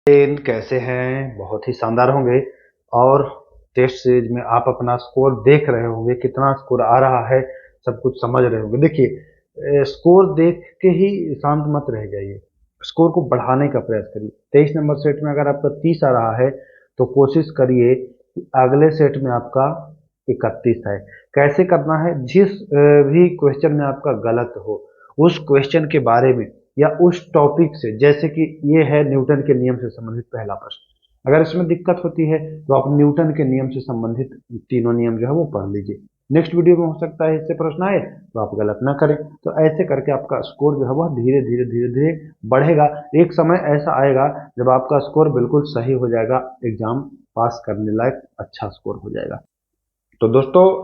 कैसे हैं? बहुत ही शानदार होंगे। और टेस्ट सीरीज में आप अपना स्कोर देख रहे होंगे, कितना स्कोर आ रहा है सब कुछ समझ रहे होंगे। देखिए, स्कोर देख के ही शांत मत रह जाइए, स्कोर को बढ़ाने का प्रयास करिए। 23 नंबर सेट में अगर आपका 30 आ रहा है तो कोशिश करिए कि अगले सेट में आपका 31 है। कैसे करना है? जिस भी क्वेश्चन में आपका गलत हो उस क्वेश्चन के बारे में या उस टॉपिक से, जैसे कि ये है न्यूटन के नियम से संबंधित पहला प्रश्न, अगर इसमें दिक्कत होती है तो आप न्यूटन के नियम से संबंधित तीनों नियम जो है वो पढ़ लीजिए। नेक्स्ट वीडियो में हो सकता है इससे प्रश्न आए तो आप गलत ना करें। तो ऐसे करके आपका स्कोर जो है वह धीरे धीरे धीरे धीरे बढ़ेगा। एक समय ऐसा आएगा जब आपका स्कोर बिल्कुल सही हो जाएगा, एग्जाम पास करने लायक अच्छा स्कोर हो जाएगा। तो दोस्तों,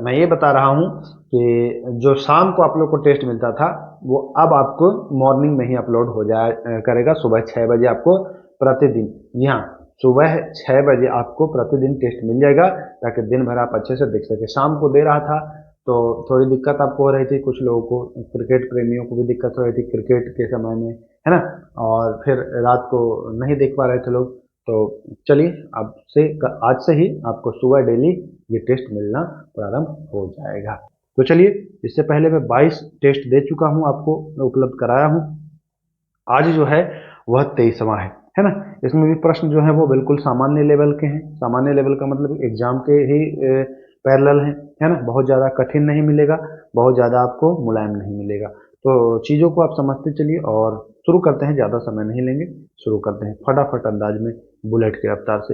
मैं ये बता रहा हूँ कि जो शाम को आप लोग को टेस्ट मिलता था वो अब आपको मॉर्निंग में ही अपलोड हो जाए करेगा। सुबह 6 बजे आपको प्रतिदिन, जी हाँ, सुबह 6 बजे आपको प्रतिदिन टेस्ट मिल जाएगा, ताकि दिन भर आप अच्छे से देख सके। शाम को दे रहा था तो थोड़ी दिक्कत आपको हो रही थी, कुछ लोगों को, क्रिकेट प्रेमियों को भी दिक्कत हो रही थी क्रिकेट के समय में, है ना। और फिर रात को नहीं देख पा रहे थे लोग। तो चलिए, आज से ही आपको सुबह डेली ये टेस्ट मिलना प्रारंभ हो जाएगा। तो चलिए, इससे पहले मैं 22 टेस्ट दे चुका हूं, आपको उपलब्ध कराया हूं। आज जो है वह 23वां है ना। इसमें भी प्रश्न जो है वो बिल्कुल सामान्य लेवल के हैं। सामान्य लेवल का मतलब एग्जाम के ही पैरेलल है ना। बहुत ज़्यादा कठिन नहीं मिलेगा, बहुत ज़्यादा आपको मुलायम नहीं मिलेगा। तो चीज़ों को आप समझते चलिए और शुरू करते हैं। ज़्यादा समय नहीं लेंगे, शुरू करते हैं फटाफट अंदाज में, बुलेट की रफ्तार से।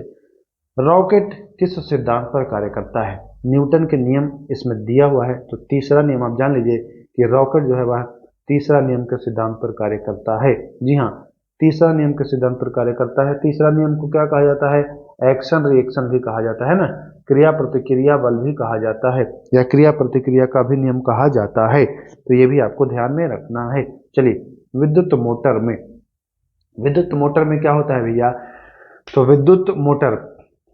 रॉकेट किस सिद्धांत पर कार्य करता है? न्यूटन के नियम इसमें दिया हुआ है। तो तीसरा नियम आप जान लीजिए कि रॉकेट जो है वह तीसरा नियम के सिद्धांत पर कार्य करता है। जी हाँ, तीसरा नियम के सिद्धांत पर कार्य करता है। तीसरा नियम को क्या कहा जाता है? एक्शन रिएक्शन भी कहा जाता है ना। क्रिया प्रतिक्रिया बल भी कहा जाता है, या क्रिया प्रतिक्रिया का भी नियम कहा जाता है। तो ये भी आपको ध्यान में रखना है। चलिए, विद्युत मोटर में क्या होता है भैया? तो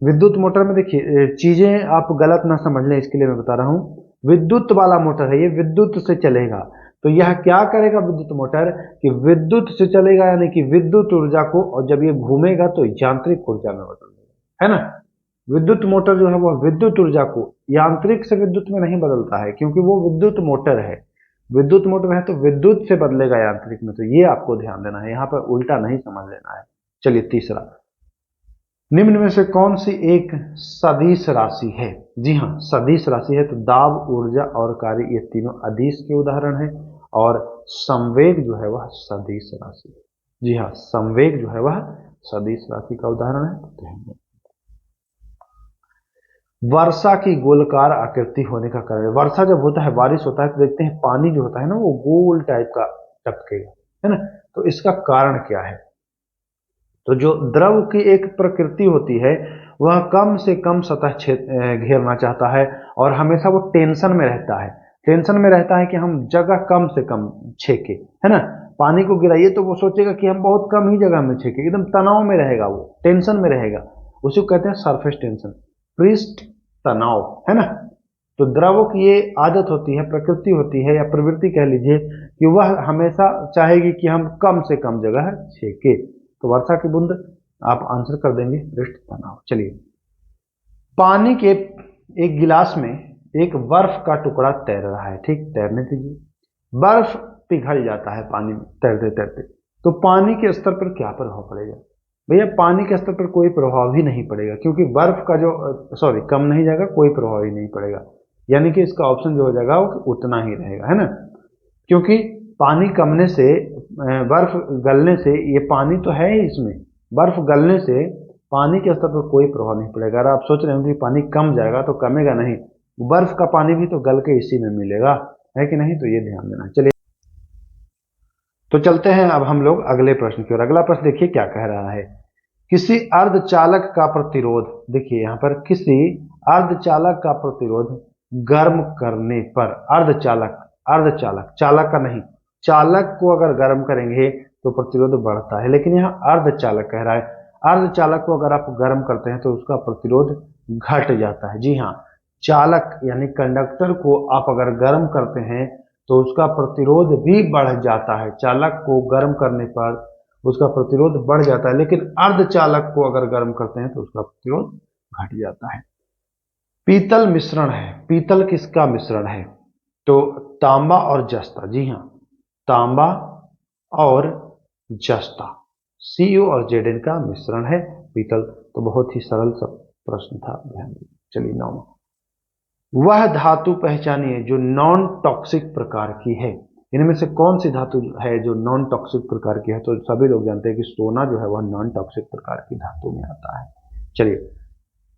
विद्युत मोटर में देखिए, चीजें आप गलत ना समझ लें, इसके लिए मैं बता रहा हूँ। विद्युत वाला मोटर है, ये विद्युत से चलेगा। तो यह क्या करेगा विद्युत मोटर? कि विद्युत से चलेगा, यानी कि विद्युत ऊर्जा को, और जब ये घूमेगा तो यांत्रिक ऊर्जा में बदल देगा, है ना। विद्युत मोटर जो है वो विद्युत ऊर्जा को यांत्रिक से विद्युत में नहीं बदलता है, क्योंकि वो विद्युत मोटर है। विद्युत मोटर है तो विद्युत से बदलेगा यांत्रिक में। तो ये आपको ध्यान देना है, यहाँ पर उल्टा नहीं समझ लेना है। चलिए, तीसरा, निम्न में से कौन सी एक सदिश राशि है? जी हाँ, सदिश राशि है। तो दाब, ऊर्जा और कार्य, ये तीनों अदिश के उदाहरण हैं। और संवेग जो है वह सदिश राशि है। जी हाँ, संवेग जो है वह सदिश राशि का उदाहरण है। वर्षा की गोलाकार आकृति होने का कारण, वर्षा जब होता है, बारिश होता है, तो देखते हैं पानी जो होता है ना वो गोल टाइप का टपकेगा, है ना। तो इसका कारण क्या है? तो जो द्रव की एक प्रकृति होती है वह कम से कम सतह घेरना चाहता है, और हमेशा वो टेंशन में रहता है। टेंशन में रहता है कि हम जगह कम से कम छेके, है ना। पानी को गिराइए तो वो सोचेगा कि हम बहुत कम ही जगह में छेके, एकदम तनाव में रहेगा, वो टेंशन में रहेगा। उसी को कहते हैं सरफेस टेंशन, पृष्ठ तनाव, है ना। तो द्रवों की ये आदत होती है, प्रकृति होती है, या प्रवृत्ति कह लीजिए, कि वह हमेशा चाहेगी कि हम कम से कम जगह छेके। तो वर्षा की बूंद आप आंसर कर देंगे पृष्ठ तनाव। चलिए, पानी के एक गिलास में एक बर्फ का टुकड़ा तैर रहा है, ठीक, तैरने दीजिए। बर्फ पिघल जाता है पानी में तैरते तैरते, तो पानी के स्तर पर क्या प्रभाव पड़ेगा? भैया, पानी के स्तर पर कोई प्रभाव ही नहीं पड़ेगा, क्योंकि बर्फ का जो कम नहीं जाएगा, कोई प्रभाव ही नहीं पड़ेगा। यानी कि इसका ऑप्शन जो हो जाएगा वो उतना ही रहेगा, है ना। क्योंकि पानी कमने से, बर्फ गलने से, ये पानी तो है ही इसमें, बर्फ गलने से पानी के स्तर पर कोई प्रभाव नहीं पड़ेगा। अगर आप सोच रहे हो कि पानी कम जाएगा, तो कमेगा नहीं, बर्फ का पानी भी तो गल के इसी में मिलेगा, है कि नहीं। तो ये ध्यान देना। चलिए, तो चलते हैं अब हम लोग अगले प्रश्न की ओर। अगला प्रश्न देखिए क्या कह रहा है। किसी अर्धचालक का प्रतिरोध, देखिए यहाँ पर, किसी अर्धचालक का प्रतिरोध गर्म करने पर, अर्धचालक चालक का नहीं, चालक को अगर गर्म करेंगे तो प्रतिरोध बढ़ता है, लेकिन यहाँ अर्धचालक कह रहा है। अर्धचालक को अगर आप गर्म करते हैं तो उसका प्रतिरोध घट जाता है। जी हाँ, चालक यानी कंडक्टर को आप अगर गर्म करते हैं तो उसका प्रतिरोध भी बढ़ जाता है। चालक को गर्म करने पर उसका प्रतिरोध बढ़ जाता है, लेकिन अर्धचालक को अगर गर्म करते हैं तो उसका प्रतिरोध घट जाता है। पीतल मिश्रण है, पीतल किसका मिश्रण है? तो तांबा और जस्ता, जी हाँ, तांबा और जस्ता, Cu और Zn का मिश्रण है पीतल। तो बहुत ही सरल सा प्रश्न था, ध्यान दीजिए। चलिए 9वां, वह धातु पहचानिए जो नॉन टॉक्सिक प्रकार की है। इनमें से कौन सी धातु है जो नॉन टॉक्सिक प्रकार की है? तो सभी लोग जानते हैं कि सोना जो है वह नॉन टॉक्सिक प्रकार की धातु में आता है। चलिए,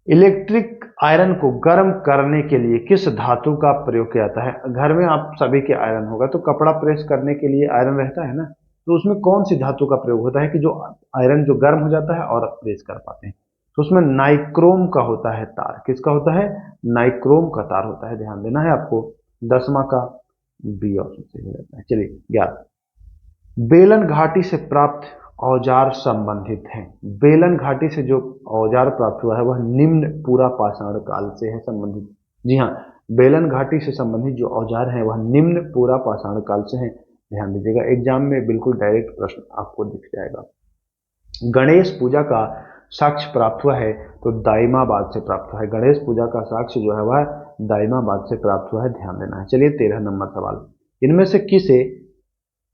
इलेक्ट्रिक आयरन को गर्म करने के लिए किस धातु का प्रयोग किया जाता है? घर में आप सभी के आयरन होगा, तो कपड़ा प्रेस करने के लिए आयरन रहता है ना, तो उसमें कौन सी धातु का प्रयोग होता है कि जो आयरन जो गर्म हो जाता है और प्रेस कर पाते हैं? तो उसमें नाइक्रोम का होता है तार। किसका होता है? नाइक्रोम का तार होता है, ध्यान देना है आपको। 10वां का बी ऑप्शन सही रहता है। चलिए 11, बेलन घाटी से प्राप्त औजार संबंधित हैं। बेलन घाटी से जो औजार प्राप्त हुआ है वह निम्न पूरा पाषाण काल से है संबंधित। जी हाँ, बेलन घाटी से संबंधित जो औजार हैं वह निम्न पूरा पाषाण काल से हैं। ध्यान दीजिएगा, एग्जाम में बिल्कुल डायरेक्ट प्रश्न आपको दिख जाएगा। गणेश पूजा का साक्ष्य प्राप्त हुआ है तो दाइमाबाद से प्राप्त हुआ है। गणेश पूजा का साक्ष्य जो है वह दाइमाबाद से प्राप्त हुआ है, ध्यान देना है। चलिए 13 नंबर सवाल, इनमें से किसे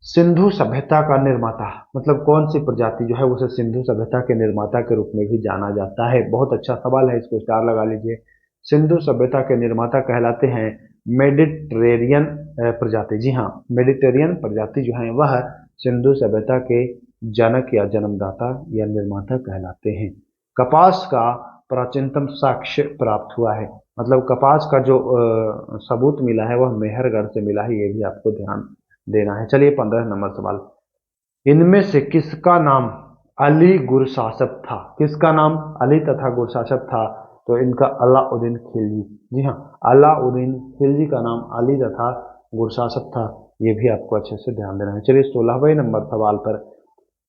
सिंधु सभ्यता का निर्माता, मतलब कौन सी प्रजाति जो है उसे सिंधु सभ्यता के निर्माता के रूप में भी जाना जाता है? बहुत अच्छा सवाल है, इसको स्टार लगा लीजिए। सिंधु सभ्यता के निर्माता कहलाते हैं मेडिटेरियन प्रजाति। जी हाँ, मेडिटेरियन प्रजाति जो है वह सिंधु सभ्यता के जनक या जन्मदाता या निर्माता कहलाते हैं। कपास का प्राचीनतम साक्ष्य प्राप्त हुआ है, मतलब कपास का जो सबूत मिला है वह मेहरगढ़ से मिला है, ये भी आपको ध्यान देना है। चलिए 15 नंबर सवाल, इनमें से किसका नाम अली गुरशासप था? किसका नाम अली तथा गुरशासप था? तो इनका अलाउद्दीन खिलजी। जी हाँ, अलाउद्दीन खिलजी का नाम अली तथा गुरशासप था, ये भी आपको अच्छे से ध्यान देना है। चलिए 16वें नंबर सवाल पर,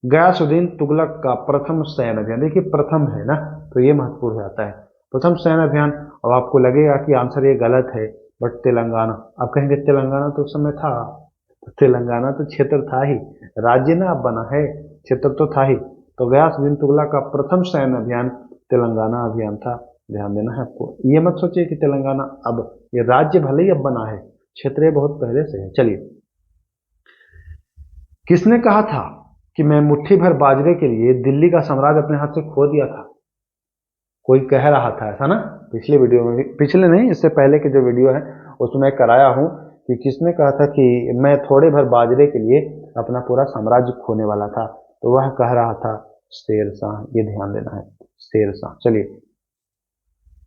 गयासुद्दीन तुगलक का प्रथम सैन्य अभियान, देखिए प्रथम है ना, तो ये महत्वपूर्ण जाता है। प्रथम सैन्य अभियान, अब आपको लगेगा कि आंसर ये गलत है, बट तेलंगाना, आप कहेंगे तेलंगाना तो उस समय था, तेलंगाना तो क्षेत्र था ही, राज्य ना अब बना है, क्षेत्र तो था ही। तो गयासुद्दीन तुगलक का प्रथम सैन्य अभियान तेलंगाना अभियान था, ध्यान देना है आपको। ये मत सोचिए कि तेलंगाना अब ये राज्य भले ही अब बना है, क्षेत्र बहुत पहले से है। चलिए, किसने कहा था कि मैं मुट्ठी भर बाजरे के लिए दिल्ली का साम्राज्य अपने हाथ से खो दिया था? कोई कह रहा था ऐसा ना, पिछले वीडियो में भी, पिछले नहीं इससे पहले के जो वीडियो है उसमें कराया हूं कि किसने कहा था कि मैं थोड़े भर बाजरे के लिए अपना पूरा साम्राज्य खोने वाला था, तो वह कह रहा था शेरशाह, ये ध्यान देना है, शेरशाह। चलिए,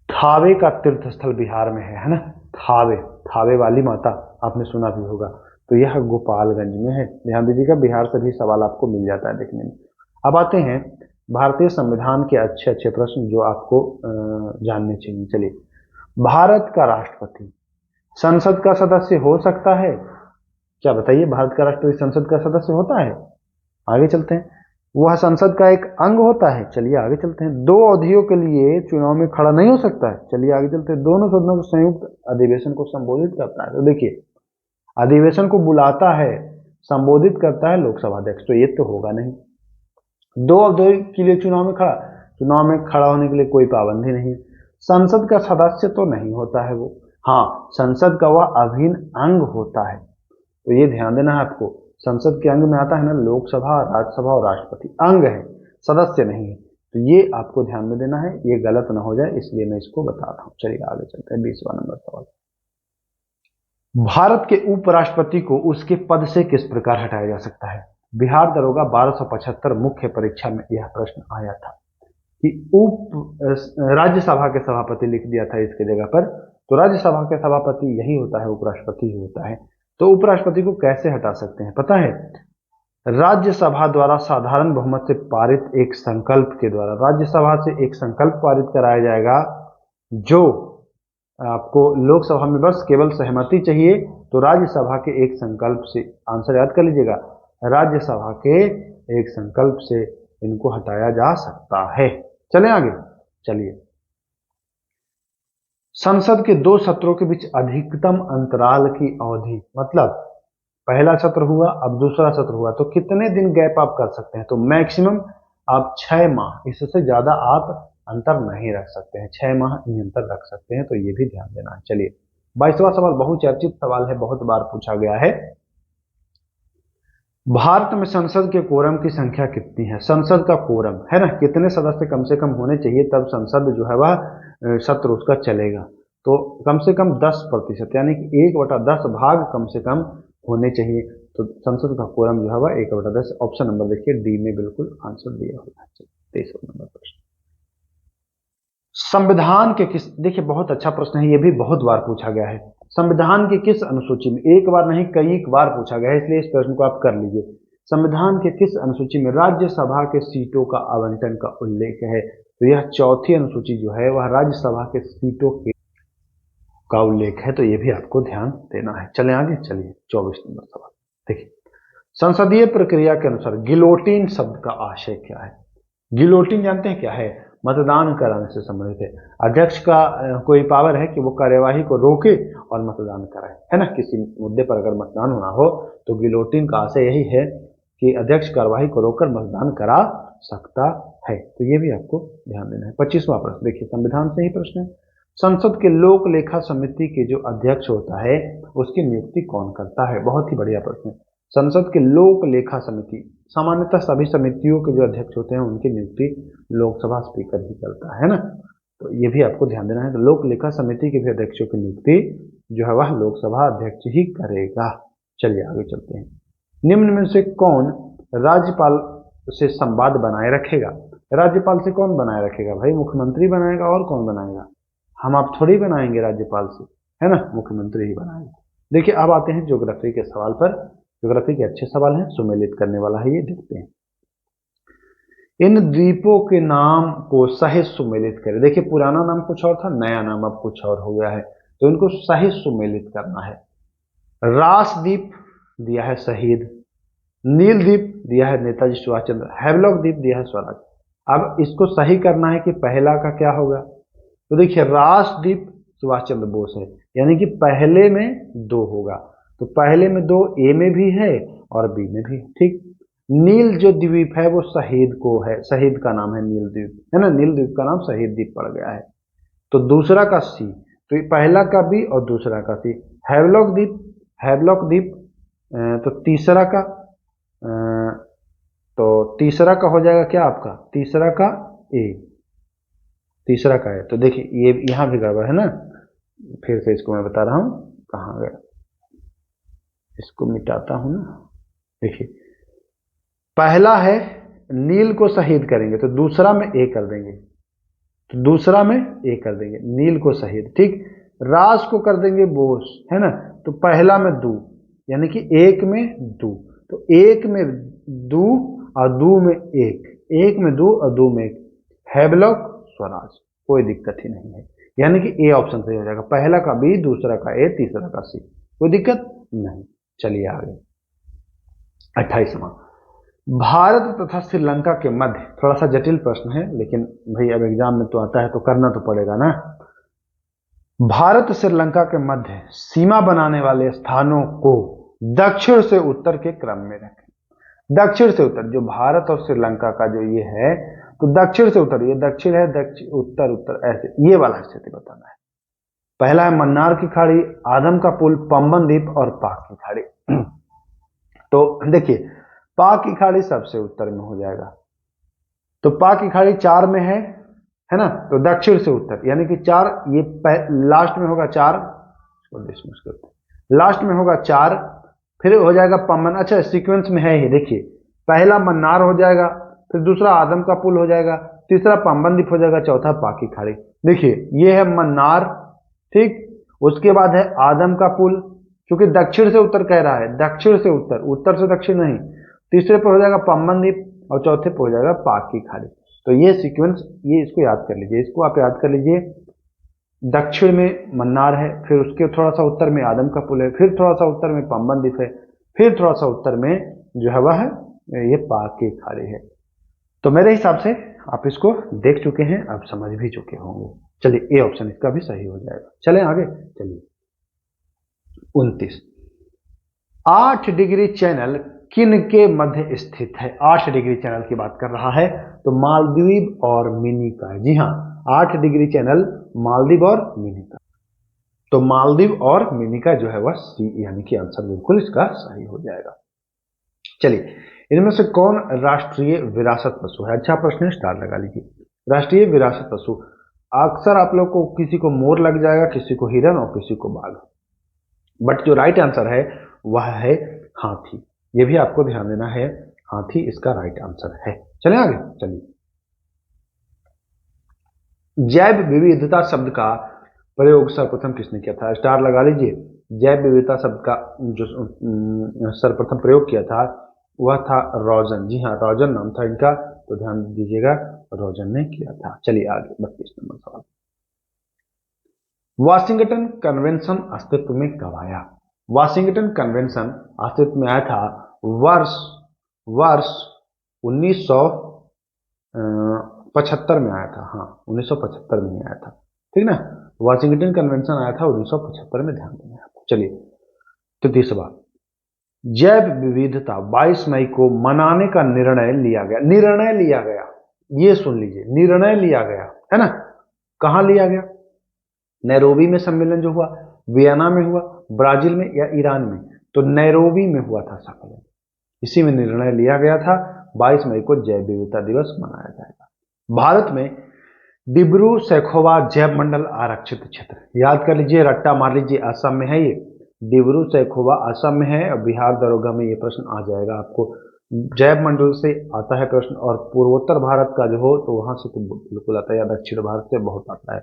थावे का तीर्थ स्थल बिहार में है ना, थावे, थावे वाली माता आपने सुना भी होगा, तो यह गोपालगंज में है, ध्यान दीजिएगा। बिहार से भी सवाल आपको मिल जाता है देखने में। अब आते हैं भारतीय संविधान के अच्छे अच्छे प्रश्न जो आपको जानने चाहिए। चलिए, भारत का राष्ट्रपति संसद का सदस्य हो सकता है क्या? बताइए, भारत का राष्ट्रपति संसद का सदस्य होता है? आगे चलते हैं, वह संसद का एक अंग होता है? चलिए आगे चलते हैं। 2 अवधियों के लिए चुनाव में खड़ा नहीं हो सकता है? चलिए आगे चलते हैं। दोनों सदनों को संयुक्त अधिवेशन को संबोधित करता है? तो देखिए, अधिवेशन को बुलाता है, संबोधित करता है लोकसभा अध्यक्ष, तो ये तो होगा नहीं। 2 अवधि के लिए चुनाव में खड़ा, चुनाव में खड़ा होने के लिए कोई पाबंदी नहीं। संसद का सदस्य तो नहीं होता है वो, हाँ, संसद का वह अभिन्न अंग होता है, तो ये ध्यान देना है आपको। संसद के अंग में आता है ना लोकसभा, राज्यसभा और राष्ट्रपति, अंग है, सदस्य नहीं है, तो ये आपको ध्यान में देना है, ये गलत ना हो जाए, इसलिए मैं इसको बता रहा हूं। चलिए आगे चलते हैं। 20वां नंबर सवाल, भारत के उपराष्ट्रपति को उसके पद से किस प्रकार हटाया जा सकता है? बिहार दरोगा 1275 मुख्य परीक्षा में यह प्रश्न आया था कि राज्यसभा के सभापति लिख दिया था इसके जगह पर, तो राज्यसभा के सभापति यही होता है, उपराष्ट्रपति ही होता है। तो उपराष्ट्रपति को कैसे हटा सकते हैं पता है? राज्यसभा द्वारा साधारण बहुमत से पारित एक संकल्प के द्वारा, राज्यसभा से एक संकल्प पारित कराया जाएगा, जो आपको लोकसभा में बस केवल सहमति चाहिए, तो राज्यसभा के एक संकल्प से, आंसर याद कर लीजिएगा, राज्यसभा के एक संकल्प से इनको हटाया जा सकता है। चलें आगे, चलिए, संसद के 2 सत्रों के बीच अधिकतम अंतराल की अवधि, मतलब पहला सत्र हुआ, अब दूसरा सत्र हुआ, तो कितने दिन गैप आप कर सकते हैं? तो मैक्सिमम आप 6 माह, इससे ज्यादा आप अंतर नहीं रख सकते हैं, 6 माह ही अंतर रख सकते हैं, तो ये भी ध्यान देना है। चलिए 22वां सवाल बहुचर्चित सवाल है, बहुत बार पूछा गया है। भारत में संसद के कोरम की संख्या कितनी है? संसद का कोरम है ना, कितने सदस्य कम से कम होने चाहिए तब संसद जो है वह सत्र उसका चलेगा? तो कम से कम 10%, यानी कि 1/10 भाग कम से कम होने चाहिए। तो संसद का कोरम जो है वह 1/10, ऑप्शन नंबर देखिए डी में बिल्कुल आंसर दिया हुआ है। 23वां नंबर प्रश्न, संविधान के किस, देखिए बहुत अच्छा प्रश्न है, ये भी बहुत बार पूछा गया है। संविधान की किस अनुसूची में, एक बार नहीं कई बार पूछा गया है, इसलिए इस प्रश्न को आप कर लीजिए। संविधान के किस अनुसूची में राज्यसभा के सीटों का आवंटन का उल्लेख है? तो यह चौथी अनुसूची जो है वह राज्यसभा के सीटों के का उल्लेख है, तो यह भी आपको ध्यान देना है। चले आगे, चलिए 24 नंबर सवाल देखिए, संसदीय प्रक्रिया के अनुसार गिलोटिन शब्द का आशय क्या है? गिलोटिन जानते हैं क्या है? मतदान कराने से संबंधित है। अध्यक्ष का कोई पावर है कि वो कार्यवाही को रोके और मतदान कराए, है ना। किसी मुद्दे पर अगर मतदान होना हो तो गिलोटिन का आशय यही है कि अध्यक्ष कार्यवाही को रोककर मतदान करा सकता है, तो ये भी आपको ध्यान देना है। 25वां प्रश्न देखिए, संविधान से ही प्रश्न है। संसद के लोक लेखा समिति के जो अध्यक्ष होता है उसकी नियुक्ति कौन करता है? बहुत ही बढ़िया प्रश्न है। संसद के लोक लेखा समिति, सामान्यतः सभी समितियों के जो अध्यक्ष होते हैं उनकी नियुक्ति लोकसभा स्पीकर ही करता है ना, तो ये भी आपको ध्यान देना है। तो लोक लेखा समिति के भी अध्यक्षों की नियुक्ति जो है वह लोकसभा अध्यक्ष ही करेगा। चलिए आगे चलते हैं। निम्न में से कौन राज्यपाल से संवाद बनाए रखेगा? राज्यपाल से कौन बनाए रखेगा भाई? मुख्यमंत्री बनाएगा, और कौन बनाएगा? हम आप थोड़ी बनाएंगे राज्यपाल से, है ना, मुख्यमंत्री ही बनाएगा। देखिए अब आते हैं ज्योग्राफी के सवाल पर। ज्योग्राफी के अच्छे सवाल हैं, सुमेलित करने वाला है ये, देखते हैं। इन द्वीपों के नाम को सही सुमेलित करें। देखिए पुराना नाम कुछ और था, नया नाम अब कुछ और हो गया है, तो इनको सही सुमेलित करना है। रासद्वीप दिया है शहीद, नील द्वीप दिया है नेताजी सुभाष चंद्र, हैवलॉक द्वीप दिया है स्वराज। अब इसको सही करना है कि पहला का क्या होगा? तो देखिए रासद्वीप सुभाष चंद्र बोस है, यानी कि पहले में 2 होगा, तो पहले में 2 ए में भी है और बी में भी, ठीक। नील जो द्वीप है वो शहीद को है, शहीद का नाम है नील द्वीप, है ना, नील द्वीप का नाम शहीद द्वीप पड़ गया है। तो दूसरा का सी, तो ये पहला का बी और दूसरा का सी। हैवलॉक द्वीप, हैवलॉक द्वीप, तो तीसरा का, तो तीसरा का हो जाएगा क्या आपका? तीसरा का ए, तीसरा का है। तो देखिए ये यहां भी गड़बड़ है ना, फिर से इसको मैं बता रहा हूं, कहां गया, इसको मिटाता हूं ना। देखिए पहला है नील को शहीद करेंगे तो दूसरा में ए कर देंगे, तो दूसरा में ए कर देंगे, नील को शहीद, ठीक। रास को कर देंगे बोस, है ना, तो पहला में दू, यानी कि एक में दू, तो एक में दू और दू में एक, एक में दू और दू में एक, हैवलॉक स्वराज, कोई दिक्कत ही नहीं है, यानी कि ए ऑप्शन सही हो जाएगा। पहला का बी, दूसरा का ए, तीसरा का सी, कोई दिक्कत नहीं। चलिए आगे 28वां, भारत तथा श्रीलंका के मध्य, थोड़ा सा जटिल प्रश्न है लेकिन भाई अब एग्जाम में तो आता है तो करना तो पड़ेगा ना। भारत श्रीलंका के मध्य सीमा बनाने वाले स्थानों को दक्षिण से उत्तर के क्रम में रखें। दक्षिण से उत्तर, जो भारत और श्रीलंका का जो ये है, तो दक्षिण से उत्तर, ये दक्षिण है, दक्षिण उत्तर उत्तर, ऐसे ये वाला स्थिति बताना है। पहला है मन्नार की खाड़ी, आदम का पुल, पंबन द्वीप और पाक की खाड़ी। तो देखिए पाक की खाड़ी सबसे उत्तर में हो जाएगा, तो पाक की खाड़ी 4 में है ना, तो दक्षिण से उत्तर यानी कि 4, ये लास्ट में होगा 4, लास्ट में होगा 4, फिर हो जाएगा पंबन। अच्छा सीक्वेंस में है ही, देखिए पहला मन्नार हो जाएगा, फिर दूसरा आदम का पुल हो जाएगा, तीसरा पंबन द्वीप हो जाएगा, चौथा पाक की खाड़ी। देखिए ये है मन्नार, ठीक, उसके बाद है आदम का पुल, क्योंकि दक्षिण से उत्तर कह रहा है, दक्षिण से उत्तर, उत्तर से दक्षिण नहीं, तीसरे पर हो जाएगा पंबन द्वीप और चौथे पर हो जाएगा पाक की खाड़ी। तो ये सीक्वेंस, ये इसको याद कर लीजिए, इसको आप याद कर लीजिए। दक्षिण में मन्नार है, फिर उसके थोड़ा सा उत्तर में आदम का पुल है, फिर थोड़ा सा उत्तर में पंबन द्वीप है, फिर थोड़ा सा उत्तर में जो है वह ये पाक की खाड़ी है। तो मेरे हिसाब से आप इसको देख चुके हैं, आप समझ भी चुके होंगे। चलिए ए ऑप्शन इसका भी सही हो जाएगा। चलें आगे, चलिए 29, 8 डिग्री चैनल किन के मध्य स्थित है? 8 डिग्री चैनल की बात कर रहा है तो मालदीव और मिनी का है। जी हाँ, 8 डिग्री चैनल मालदीव और मिनी का। तो मालदीव और मिनी का जो है वह सी यानी कि आंसर बिल्कुल इसका सही हो जाएगा। चलिए, इनमें से कौन राष्ट्रीय विरासत पशु है? अच्छा प्रश्न है, स्टार लगा लीजिए। राष्ट्रीय विरासत पशु अक्सर आप लोग को किसी को मोर लग जाएगा, किसी को हिरन और किसी को बाघ, बट जो राइट आंसर है वह है हाथी। यह भी आपको ध्यान देना है, हाथी इसका राइट आंसर है। चले आगे, चलिए। जैव विविधता शब्द का प्रयोग सर्वप्रथम किसने किया था? स्टार लगा लीजिए। जैव विविधता शब्द का जो सर्वप्रथम प्रयोग किया था वह था रॉजन। जी हाँ, रॉजन नाम था इनका, तो ध्यान दीजिएगा, रॉजन ने किया था। चलिए आगे, 32 नंबर सवाल। वाशिंगटन कन्वेंशन अस्तित्व में कब आया? वाशिंगटन कन्वेंशन अस्तित्व में आया था वर्ष 1975 में आया था। हाँ, 1975 में आया था, ठीक ना। वाशिंगटन कन्वेंशन आया था 1975 में, ध्यान देना है आपको। चलिए, तो तीसरा, जैव विविधता 22 मई को मनाने का निर्णय लिया गया। निर्णय लिया गया, ये सुन लीजिए, निर्णय लिया गया है ना। कहां लिया गया? नैरोबी में सम्मेलन जो हुआ, वियना में हुआ, ब्राजील में या ईरान में? तो नैरोबी में हुआ था सम्मेलन, इसी में निर्णय लिया गया था 22 मई को जैव विविधता दिवस मनाया जाएगा। भारत में डिब्रू सैखोवा जैव मंडल आरक्षित क्षेत्र, याद कर लीजिए, रट्टा मार लीजिए, असम में है ये। डिब्रू सैखोवा असम में है, और बिहार दरोगा में ये प्रश्न आ जाएगा आपको। जैव मंडल से आता है प्रश्न, और पूर्वोत्तर भारत का जो हो तो वहां से तो बिल्कुल आता है, या दक्षिण भारत से बहुत आता है।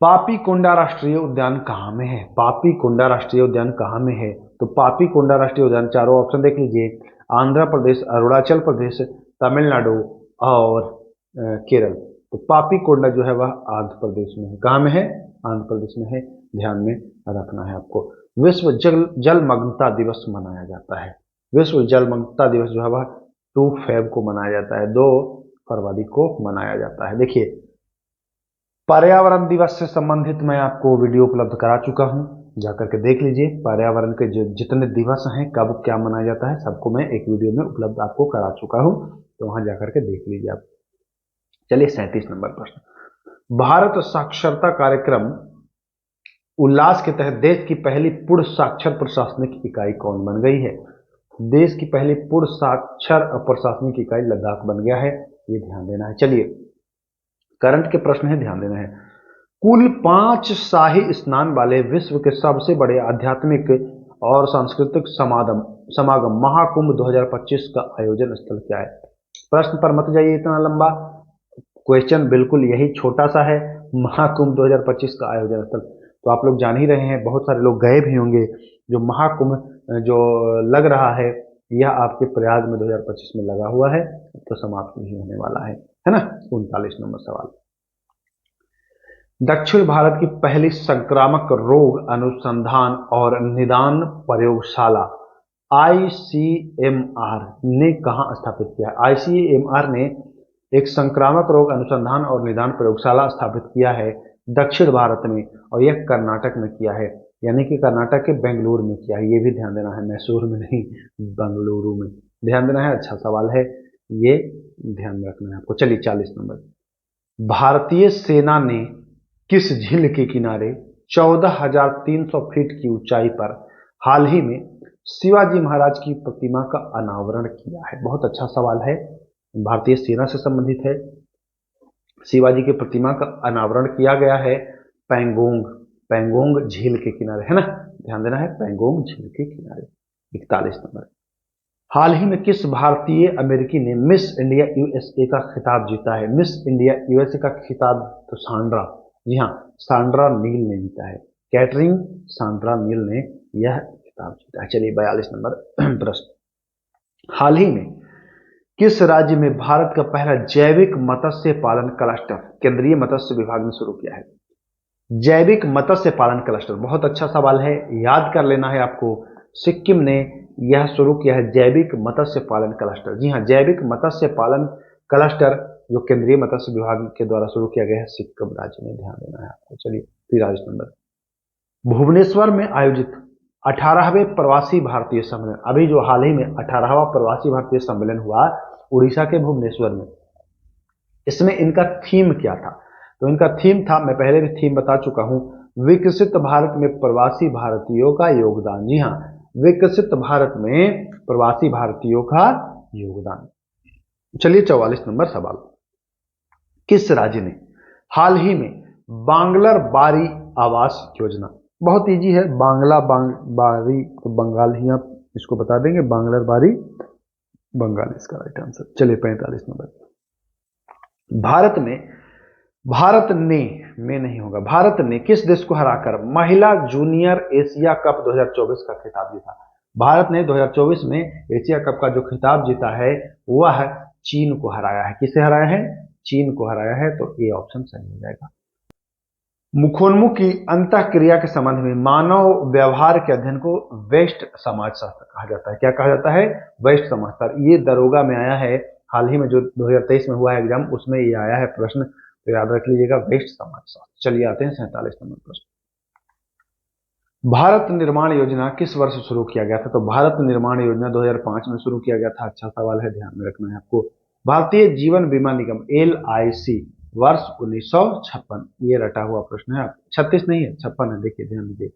पापीकोंडा राष्ट्रीय उद्यान कहाँ में है? पापीकोंडा राष्ट्रीय उद्यान कहाँ में है? तो पापीकोंडा राष्ट्रीय उद्यान, चारों ऑप्शन देख लीजिए, आंध्र प्रदेश, अरुणाचल प्रदेश, तमिलनाडु और केरल। तो पापीकोंडा जो है वह आंध्र प्रदेश में है। कहाँ में है? आंध्र प्रदेश में है, ध्यान में रखना है आपको। विश्व जलमग्नता दिवस मनाया जाता है। विश्व जलमग्नता दिवस जो है वह 2 फेब को मनाया जाता है, 2 फरवरी को मनाया जाता है। देखिए, पर्यावरण दिवस से संबंधित मैं आपको वीडियो उपलब्ध करा चुका हूं, जाकर के देख लीजिए। पर्यावरण के जो जितने दिवस हैं, कब क्या मनाया जाता है, सबको मैं एक वीडियो में उपलब्ध आपको करा चुका हूं, तो वहां जाकर के देख लीजिए आप। चलिए, 37 नंबर प्रश्न। भारत साक्षरता कार्यक्रम उल्लास के तहत देश की पहली पूर्ण साक्षर प्रशासनिक इकाई कौन बन गई है? देश की पहली पूर्ण साक्षर प्रशासनिक इकाई लद्दाख बन गया है, ये ध्यान देना है। चलिए, करंट के प्रश्न है, ध्यान देना है। कुल 5 शाही स्नान वाले विश्व के सबसे बड़े आध्यात्मिक और सांस्कृतिक समागम महाकुंभ 2025 का आयोजन स्थल क्या है? प्रश्न पर मत जाइए इतना लंबा, क्वेश्चन बिल्कुल यही छोटा सा है। महाकुंभ 2025 का आयोजन स्थल तो आप लोग जान ही रहे हैं, बहुत सारे लोग गए भी होंगे। जो महाकुंभ जो लग रहा है यह आपके प्रयाग में 2025 में लगा हुआ है, तो समाप्त नहीं होने वाला है ना। 39 नंबर सवाल। दक्षिण भारत की पहली संक्रामक रोग अनुसंधान और निदान प्रयोगशाला ICMR ने कहां स्थापित किया? ICMR ने एक संक्रामक रोग अनुसंधान और निदान प्रयोगशाला स्थापित किया है दक्षिण भारत में, और यह कर्नाटक में किया है, यानी कि कर्नाटक के बेंगलुरु में किया है। ये भी ध्यान देना है, मैसूर में नहीं, बेंगलुरु में ध्यान देना है। अच्छा सवाल है, ये ध्यान रखना है आपको। चलिए, 40 नंबर। भारतीय सेना ने किस झील के किनारे 14,300 फीट की ऊंचाई पर हाल ही में शिवाजी महाराज की प्रतिमा का अनावरण किया है? बहुत अच्छा सवाल है, भारतीय सेना से संबंधित है। शिवाजी की प्रतिमा का अनावरण किया गया है पैंगोंग झील के किनारे, है ना, ध्यान देना है, पैंगोंग झील के किनारे। 41 नंबर। हाल ही में किस भारतीय अमेरिकी ने मिस इंडिया USA का खिताब जीता है? मिस इंडिया USA का खिताब तो सांड्रा, जी हाँ, सांड्रा नील ने जीता है। कैटरिंग सांड्रा नील ने यह खिताब जीता है। चलिए, 42 नंबर प्रश्न। हाल ही में किस राज्य में भारत का पहला जैविक मत्स्य पालन क्लस्टर केंद्रीय मत्स्य विभाग ने शुरू किया है? जैविक मत्स्य पालन क्लस्टर, बहुत अच्छा सवाल है, याद कर लेना है आपको। सिक्किम ने यह शुरू किया है जैविक मत्स्य पालन क्लस्टर। जी हाँ, जैविक मत्स्य पालन क्लस्टर जो केंद्रीय मत्स्य विभाग के द्वारा शुरू किया गया है सिक्किम राज्य में, ध्यान देना है आपको। चलिए, 43 नंबर। भुवनेश्वर में आयोजित 18वें प्रवासी भारतीय सम्मेलन, अभी जो हाल ही में 18वां प्रवासी भारतीय सम्मेलन हुआ उड़ीसा के भुवनेश्वर में, इसमें इनका थीम क्या था? तो इनका थीम था, मैं पहले भी थीम बता चुका हूं, विकसित भारत में प्रवासी भारतीयों का योगदान। जी हां, विकसित भारत में प्रवासी भारतीयों का योगदान। चलिए 44 नंबर सवाल, किस राज्य ने हाल ही में बांग्लर बारी आवास योजना, बहुत इजी है, बारी तो बंगाल ही आप इसको बता देंगे, बांग्लर बारी बंगाल इसका राइट आंसर। चलिए 45 नंबर, भारत ने में नहीं होगा, भारत ने किस देश को हराकर महिला जूनियर एशिया कप 2024 का खिताब जीता? भारत ने 2024 में एशिया कप का जो खिताब जीता है वह चीन को हराया है। किसे हराया है? चीन को हराया है, तो ए ऑप्शन सही हो जाएगा। मुखोन्मुख की अंतःक्रिया के संबंध में मानव व्यवहार के अध्ययन को वेस्ट समाजशास्त्र कहा जाता है। क्या कहा जाता है? वेस्ट समाजशास्त्र। ये दरोगा में आया है, हाल ही में जो 2023 में हुआ है एग्जाम, उसमें ये आया है प्रश्न, तो याद रख लीजिएगा, वेस्ट समाजशास्त्र। चलिए आते हैं 47 नंबर प्रश्न, भारत निर्माण योजना किस वर्ष शुरू किया गया था? तो भारत निर्माण योजना 2005 में शुरू किया गया था। अच्छा सवाल है, ध्यान में रखना है आपको। भारतीय जीवन बीमा निगम LIC वर्ष 1956, ये रटा हुआ प्रश्न है, 36 नहीं है 56 है, देखिए ध्यान दीजिए,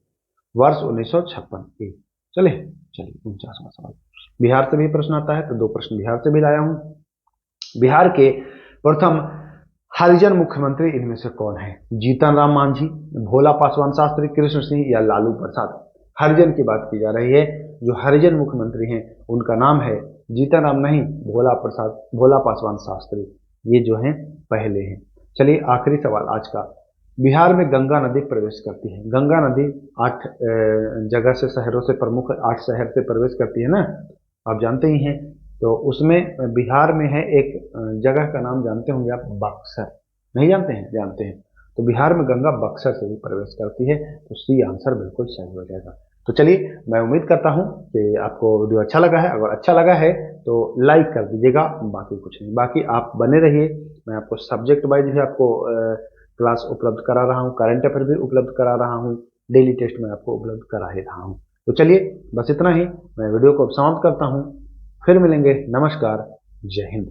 वर्ष 1956। चलिए 49वां सवाल, बिहार से भी प्रश्न आता है, तो 2 प्रश्न बिहार से भी लाया हूं। बिहार के प्रथम हरिजन मुख्यमंत्री इनमें से कौन है? जीतन राम मांझी, भोला पासवान शास्त्री, कृष्ण सिंह या लालू प्रसाद? हरिजन की बात की जा रही है, जो हरिजन मुख्यमंत्री हैं उनका नाम है जीतन राम नहीं, भोला पासवान शास्त्री, ये जो हैं पहले हैं। चलिए आखिरी सवाल आज का, बिहार में गंगा नदी प्रवेश करती है। गंगा नदी 8 जगह से, शहरों से, प्रमुख 8 शहर से प्रवेश करती है ना, आप जानते ही हैं। तो उसमें बिहार में है एक जगह का नाम जानते होंगे आप, बक्सर। नहीं जानते हैं? जानते हैं। तो बिहार में गंगा बक्सर से भी प्रवेश करती है, तो सी आंसर बिल्कुल सही हो जाएगा। तो चलिए मैं उम्मीद करता हूं कि आपको वीडियो अच्छा लगा है, अगर अच्छा लगा है तो लाइक कर दीजिएगा, बाकी कुछ नहीं। बाकी आप बने रहिए, मैं आपको सब्जेक्ट वाइज भी आपको क्लास उपलब्ध करा रहा हूँ, करंट अफेयर भी उपलब्ध करा रहा हूँ, डेली टेस्ट में आपको उपलब्ध करा ही रहा हूँ। तो चलिए बस इतना ही, मैं वीडियो को समाप्त करता हूँ, फिर मिलेंगे, नमस्कार, जय हिंद।